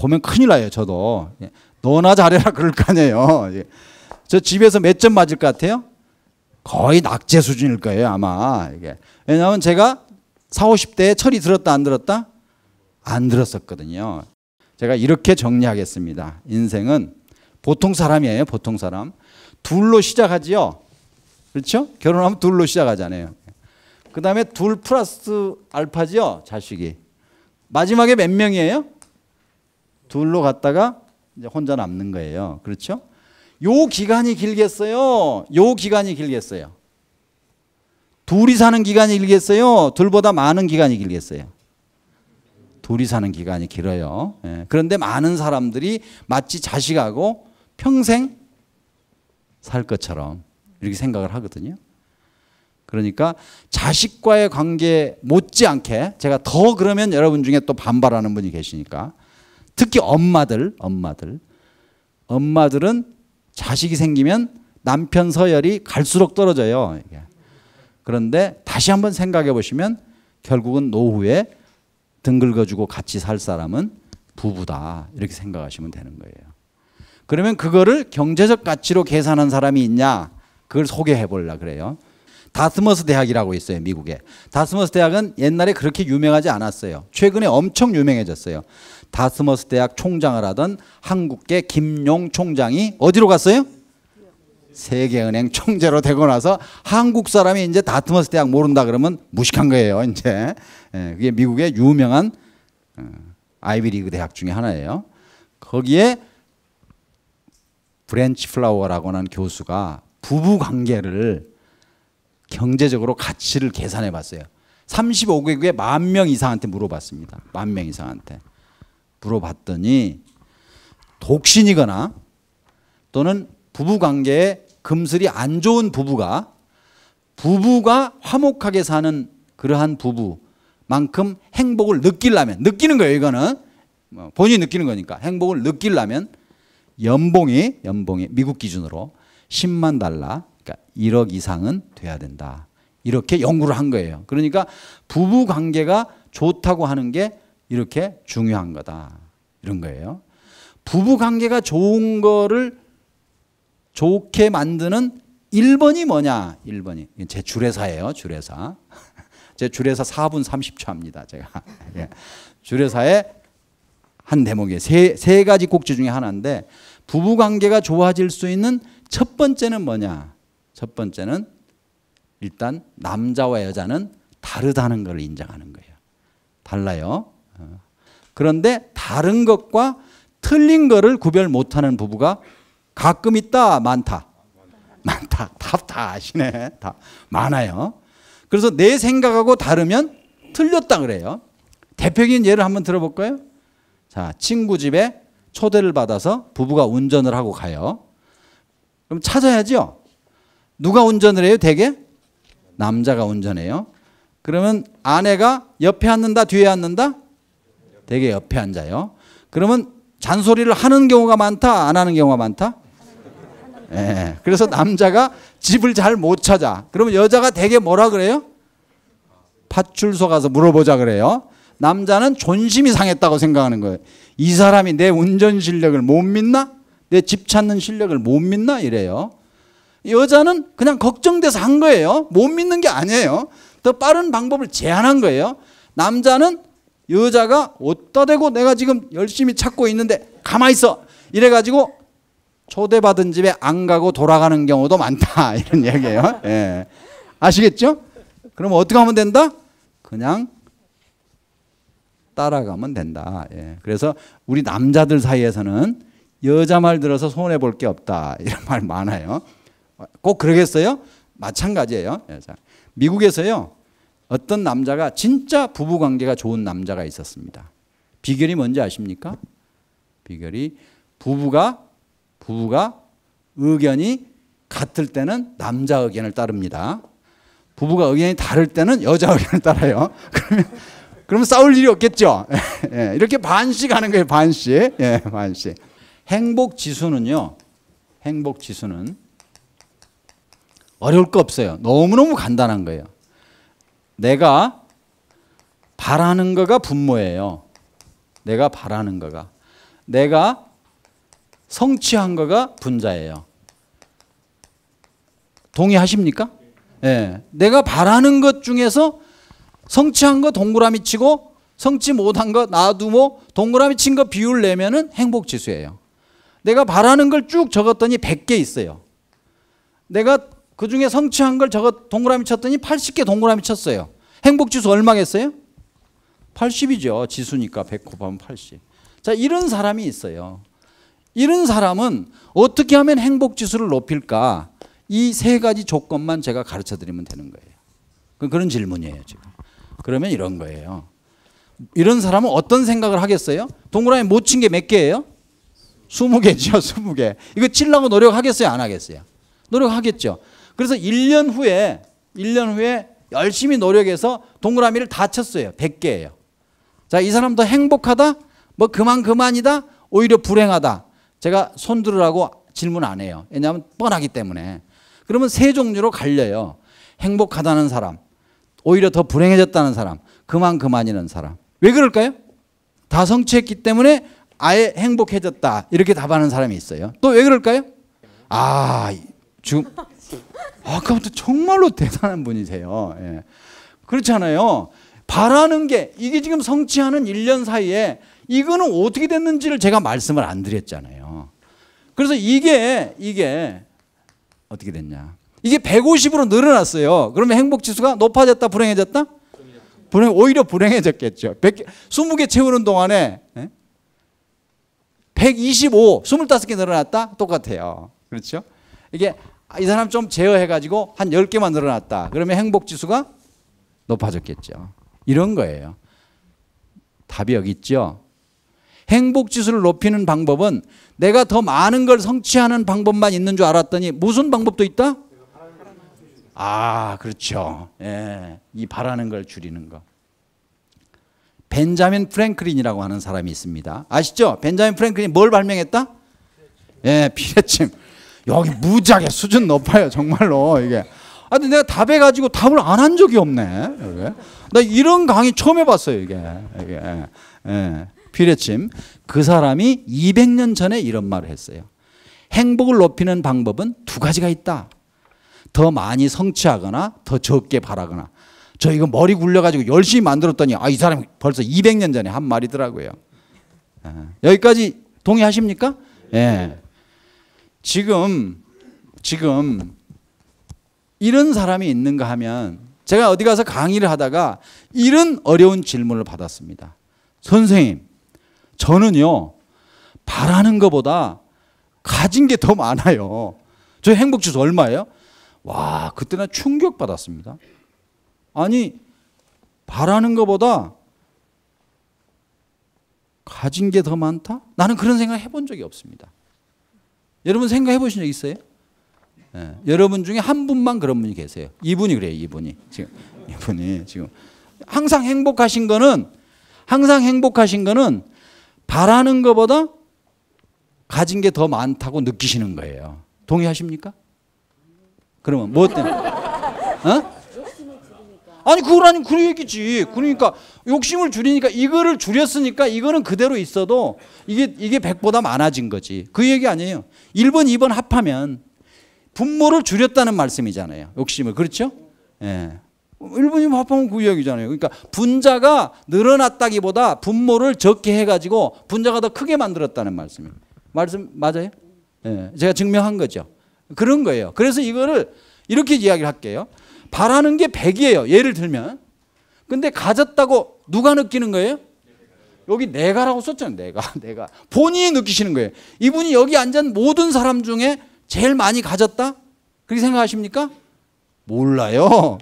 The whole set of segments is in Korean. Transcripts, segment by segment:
보면 큰일 나요. 저도. 너나 잘해라 그럴 거 아니에요. 저 집에서 몇 점 맞을 것 같아요? 거의 낙제 수준일 거예요 아마. 이게. 왜냐하면 제가 40, 50대에 철이 들었다 안 들었다? 안 들었었거든요. 제가 이렇게 정리하겠습니다. 인생은 보통 사람이에요. 보통 사람. 둘로 시작하지요. 그렇죠? 결혼하면 둘로 시작하잖아요. 그 다음에 둘 플러스 알파지요. 자식이. 마지막에 몇 명이에요? 둘로 갔다가 이제 혼자 남는 거예요. 그렇죠? 요 기간이 길겠어요? 요 기간이 길겠어요? 둘이 사는 기간이 길겠어요? 둘보다 많은 기간이 길겠어요? 둘이 사는 기간이 길어요. 예. 그런데 많은 사람들이 마치 자식하고 평생 살 것처럼 이렇게 생각을 하거든요. 그러니까 자식과의 관계 못지않게 제가 더 그러면 여러분 중에 또 반발하는 분이 계시니까 특히 엄마들은 자식이 생기면 남편 서열이 갈수록 떨어져요. 그런데 다시 한번 생각해 보시면 결국은 노후에 등 긁어주고 같이 살 사람은 부부다 이렇게 생각하시면 되는 거예요. 그러면 그거를 경제적 가치로 계산한 사람이 있냐 그걸 소개해 보려고 그래요. 다트머스 대학이라고 있어요. 미국에. 다트머스 대학은 옛날에 그렇게 유명하지 않았어요. 최근에 엄청 유명해졌어요. 다트머스 대학 총장을 하던 한국계 김용 총장이 어디로 갔어요? 세계은행 총재로 되고 나서 한국 사람이 이제 다트머스 대학 모른다 그러면 무식한 거예요. 이제 그게 미국의 유명한 아이비리그 대학 중에 하나예요. 거기에 브랜치 플라워라고 하는 교수가 부부 관계를 경제적으로 가치를 계산해 봤어요. 35개국에 10,000명 이상한테 물어봤습니다. 10,000명 이상한테. 물어봤더니 독신이거나 또는 부부관계에 금슬이 안 좋은 부부가 화목하게 사는 그러한 부부만큼 행복을 느끼려면 느끼는 거예요. 이거는 본인이 느끼는 거니까 행복을 느끼려면 연봉이 미국 기준으로 10만 달러 그러니까 1억 이상은 돼야 된다. 이렇게 연구를 한 거예요. 그러니까 부부관계가 좋다고 하는 게 이렇게 중요한 거다. 이런 거예요. 부부관계가 좋은 거를 좋게 만드는 1번이 뭐냐? 1번이. 제 주례사예요. 주례사. 제 주례사 4분 30초 합니다. 제가. 주례사의 한 대목이에요. 세 가지 꼭지 중에 하나인데 부부관계가 좋아질 수 있는 첫 번째는 뭐냐? 첫 번째는 일단 남자와 여자는 다르다는 걸 인정하는 거예요. 달라요. 그런데 다른 것과 틀린 거를 구별 못하는 부부가 가끔 있다, 많다. 많다. 다 아시네. 다 많아요. 그래서 내 생각하고 다르면 틀렸다 그래요. 대표적인 예를 한번 들어볼까요? 자, 친구 집에 초대를 받아서 부부가 운전을 하고 가요. 그럼 찾아야죠. 누가 운전을 해요? 대개? 남자가 운전해요. 그러면 아내가 옆에 앉는다, 뒤에 앉는다? 대개 옆에 앉아요. 그러면 잔소리를 하는 경우가 많다, 안 하는 경우가 많다? 예. 그래서 남자가 집을 잘 못 찾아. 그러면 여자가 대개 뭐라 그래요? 파출소 가서 물어보자 그래요. 남자는 존심이 상했다고 생각하는 거예요. 이 사람이 내 운전 실력을 못 믿나? 내 집 찾는 실력을 못 믿나? 이래요. 여자는 그냥 걱정돼서 한 거예요. 못 믿는 게 아니에요. 더 빠른 방법을 제안한 거예요. 남자는 여자가 어디다 대고 내가 지금 열심히 찾고 있는데 가만히 있어. 이래가지고 초대받은 집에 안 가고 돌아가는 경우도 많다. 이런 얘기예요. 예. 아시겠죠? 그럼 어떻게 하면 된다? 그냥 따라가면 된다. 예. 그래서 우리 남자들 사이에서는 여자 말 들어서 손해볼 게 없다. 이런 말 많아요. 꼭 그러겠어요? 마찬가지예요. 미국에서요. 어떤 남자가 진짜 부부관계가 좋은 남자가 있었습니다. 비결이 뭔지 아십니까? 비결이 부부가 의견이 같을 때는 남자 의견을 따릅니다. 부부가 의견이 다를 때는 여자 의견을 따라요. 그러면 싸울 일이 없겠죠. 이렇게 반씩 하는 거예요. 반씩. 반씩. 행복 지수는요. 행복 지수는 어려울 거 없어요. 너무너무 간단한 거예요. 내가 바라는 거가 분모예요. 내가 바라는 거가. 내가 성취한 거가 분자예요. 동의하십니까? 예. 내가 바라는 것 중에서 성취한 거 동그라미 치고 성취 못한 거 놔두고 동그라미 친 거 비율 내면은 행복 지수예요. 내가 바라는 걸 쭉 적었더니 100개 있어요. 내가 그 중에 성취한 걸 동그라미 쳤더니 80개 동그라미 쳤어요. 행복 지수 얼마겠어요? 80이죠. 지수니까 100 곱하면 80. 자, 이런 사람이 있어요. 이런 사람은 어떻게 하면 행복 지수를 높일까? 이 세 가지 조건만 제가 가르쳐 드리면 되는 거예요. 그런 질문이에요, 지금. 그러면 이런 거예요. 이런 사람은 어떤 생각을 하겠어요? 동그라미 못 친 게 몇 개예요? 20개죠, 20개. 이거 치려고 노력하겠어요, 안 하겠어요? 노력하겠죠. 그래서 1년 후에 열심히 노력해서 동그라미를 다 쳤어요. 100개예요. 자, 이 사람 더 행복하다? 뭐 그만이다? 오히려 불행하다? 제가 손 들으라고 질문 안 해요. 왜냐하면 뻔하기 때문에. 그러면 세 종류로 갈려요. 행복하다는 사람, 오히려 더 불행해졌다는 사람, 그만이라는 사람. 왜 그럴까요? 다 성취했기 때문에 아예 행복해졌다 이렇게 답하는 사람이 있어요. 또 왜 그럴까요? 지금 아까부터 정말로 대단한 분이세요. 예. 그렇잖아요. 바라는 게 이게 지금 성취하는 1년 사이에 이거는 어떻게 됐는지를 제가 말씀을 안 드렸잖아요. 그래서 이게 어떻게 됐냐? 이게 150으로 늘어났어요. 그러면 행복 지수가 높아졌다, 불행해졌다? 오히려 불행해졌겠죠. 20개 채우는 동안에 125, 25개 늘어났다? 똑같아요. 그렇죠? 이게 이 사람 좀 제어해가지고 한 10개만 늘어났다. 그러면 행복 지수가 높아졌겠죠. 이런 거예요. 답이 여기 있죠. 행복 지수를 높이는 방법은 내가 더 많은 걸 성취하는 방법만 있는 줄 알았더니 무슨 방법도 있다? 그렇죠. 예, 이 바라는 걸 줄이는 거. 벤자민 프랭클린이라고 하는 사람이 있습니다. 아시죠? 벤자민 프랭클린이 뭘 발명했다? 예, 비례침. 여기 무지하게 수준 높아요, 정말로 이게. 근데 내가 답해가지고 답을 안 한 적이 없네. 이게. 나 이런 강의 처음 해봤어요, 이게. 예, 비례침. 그 사람이 200년 전에 이런 말을 했어요. 행복을 높이는 방법은 두 가지가 있다. 더 많이 성취하거나 더 적게 바라거나. 저 이거 머리 굴려가지고 열심히 만들었더니 이 사람이 벌써 200년 전에 한 말이더라고요. 여기까지 동의하십니까? 예. 지금 이런 사람이 있는가 하면 제가 어디 가서 강의를 하다가 이런 어려운 질문을 받았습니다. 선생님, 저는요 바라는 것보다 가진 게 더 많아요. 저 행복지수 얼마예요? 와, 그때 나 충격받았습니다. 아니, 바라는 것보다 가진 게 더 많다? 나는 그런 생각 해본 적이 없습니다. 여러분 생각해 보신 적 있어요? 네. 여러분 중에 한 분만 그런 분이 계세요. 이분이 그래요, 이분이 지금 항상 행복하신 거는 바라는 것보다 가진 게 더 많다고 느끼시는 거예요. 동의하십니까? 그러면 뭐 때문에? 아니 그 얘기지. 그러니까 욕심을 줄이니까 이거를 줄였으니까 이거는 그대로 있어도 이게 100보다 많아진 거지. 그 얘기 아니에요. 1번, 2번 합하면 분모를 줄였다는 말씀이잖아요. 욕심을. 그렇죠? 예. 1번, 2번 합하면 그 이야기잖아요. 그러니까 분자가 늘어났다기보다 분모를 적게 해가지고 분자가 더 크게 만들었다는 말씀이에요. 말씀 맞아요? 예. 제가 증명한 거죠. 그런 거예요. 그래서 이거를 이렇게 이야기를 할게요. 바라는 게 100이에요. 예를 들면. 근데 가졌다고 누가 느끼는 거예요? 여기 내가라고 썼잖아요. 내가. 본인이 느끼시는 거예요. 이분이 여기 앉은 모든 사람 중에 제일 많이 가졌다? 그렇게 생각하십니까? 몰라요.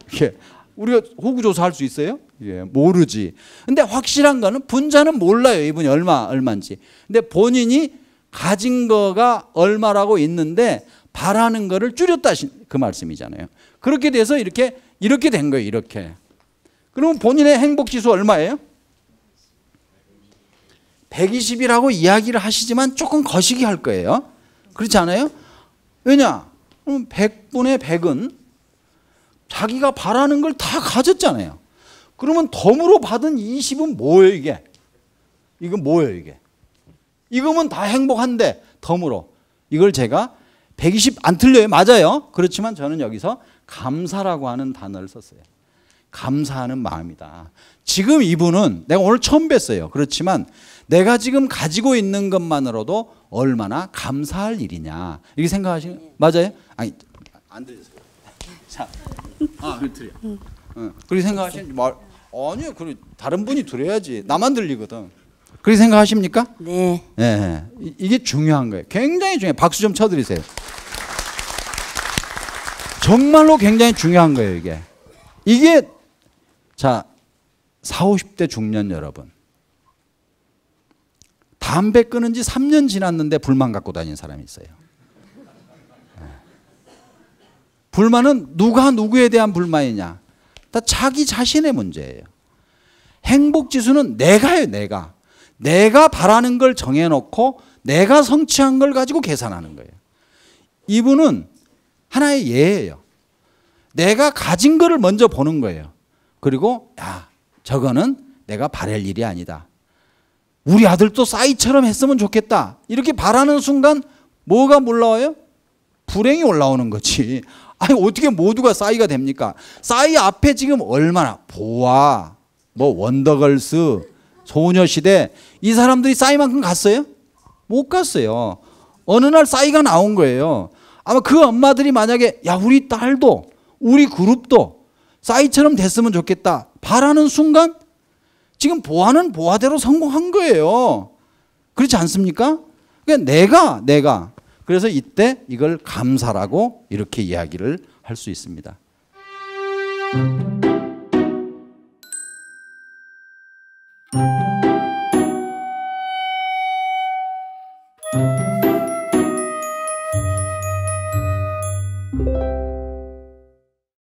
우리가 호구조사 할 수 있어요? 예, 모르지. 근데 확실한 거는 분자는 몰라요. 이분이 얼마인지. 근데 본인이 가진 거가 얼마라고 있는데 바라는 거를 줄였다 그 말씀이잖아요. 그렇게 돼서 이렇게 된 거예요. 이렇게. 그러면 본인의 행복지수 얼마예요? 120이라고 이야기를 하시지만 조금 거시기 할 거예요. 그렇지 않아요? 왜냐? 100분의 100은 자기가 바라는 걸 다 가졌잖아요. 그러면 덤으로 받은 20은 뭐예요, 이게? 이건 뭐예요, 이게? 이거면 다 행복한데 덤으로 이걸 제가 120 안 틀려요. 맞아요. 그렇지만 저는 여기서 감사라고 하는 단어를 썼어요. 감사하는 마음이다. 지금 이분은 내가 오늘 처음 뵀어요. 그렇지만 내가 지금 가지고 있는 것만으로도 얼마나 감사할 일이냐 이렇게 생각하시는 맞아요? 아니 안 들렸어요. 자, 그래 들려. 그렇게 생각하시는 말 아니요. 그래 다른 분이 들어야지. 나만 들리거든. 그렇게 생각하십니까? 네. 네. 이게 중요한 거예요. 굉장히 중요해요. 박수 좀 쳐드리세요. 정말로 굉장히 중요한 거예요. 이게 자 40, 50대 중년 여러분 담배 끊은 지 3년 지났는데 불만 갖고 다니는 사람이 있어요. 불만은 누가 누구에 대한 불만이냐 다 자기 자신의 문제예요. 행복지수는 내가예요. 내가 바라는 걸 정해놓고 내가 성취한 걸 가지고 계산하는 거예요. 이분은 하나의 예예요. 내가 가진 거를 먼저 보는 거예요. 그리고 야 저거는 내가 바랄 일이 아니다. 우리 아들도 싸이처럼 했으면 좋겠다. 이렇게 바라는 순간 뭐가 올라와요? 불행이 올라오는 거지. 아니 어떻게 모두가 싸이가 됩니까? 싸이 앞에 지금 얼마나 보아, 원더걸스, 소녀시대 이 사람들이 싸이만큼 갔어요? 못 갔어요. 어느 날 싸이가 나온 거예요. 아마 그 엄마들이 만약에 야 우리 딸도 우리 그룹도 싸이처럼 됐으면 좋겠다 바라는 순간 지금 보아는 보아대로 성공한 거예요. 그렇지 않습니까? 그러니까 내가 그래서 이때 이걸 감사라고 이렇게 이야기를 할 수 있습니다.